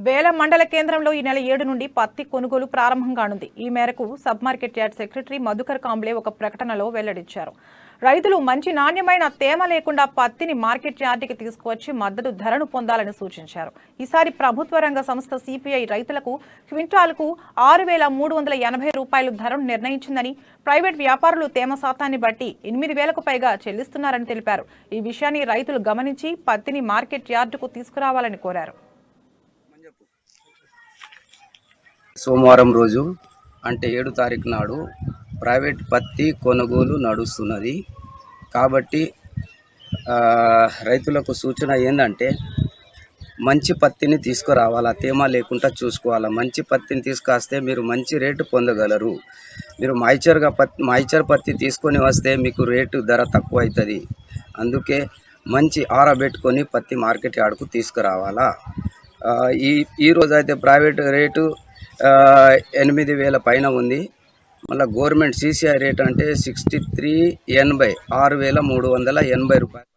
వేల మండల కేంద్రంలో ఈ నెల 7 నుండి పత్తి కొనుగోలు ప్రారంభం కానుంది. ఈ మేరకు sub market yard secretary Madhukar Kamble ఒక ప్రకటనలో వెల్లడించారు. రైతులు మంచి నాణ్యమైన తేమ లేకుండా పత్తిని మార్కెట్ యార్డుకి తీసుకువచ్చి మద్దతు ధరను పొందాలని సూచించారు. ఈసారి ప్రభుత్వ రంగ సంస్థ సిపిఐ రైతులకు క్వింటాల్కు 6,380 రూపాయలు ధరను నిర్ణయించిందని, ప్రైవేట్ వ్యాపారులు తేమ శాతాన్ని బట్టి 8,000కు పైగా చెల్లిస్తున్నారని తెలిపారు. ఈ విషయాన్ని రైతులు గమనించి పత్తిని మార్కెట్ యార్డుకు తీసుకురావాలని కోరారు. సోమవారం రోజు అంటే 7 తారీఖు నాడు ప్రైవేట్ పత్తి కొనుగోలు నడుస్తున్నది. కాబట్టి రైతులకు సూచన ఏంటంటే మంచి పత్తిని తీసుకురావాలా, తేమ లేకుండా చూసుకోవాలా. మంచి పత్తిని తీసుకొస్తే మీరు మంచి రేటు పొందగలరు. మీరు మాయిచర్ పత్తి తీసుకొని వస్తే మీకు రేటు ధర తక్కువ అవుతుంది. అందుకే మంచి ఆరబెట్టుకొని పత్తి మార్కెట్ యార్డుకు తీసుకురావాలా. ఈ రోజు అయితే ప్రైవేట్ రేటు 8,000 పైన ఉంది. మళ్ళీ గవర్నమెంట్ సిసిఐ రేట్ అంటే 63.80 6,380 రూపాయలు.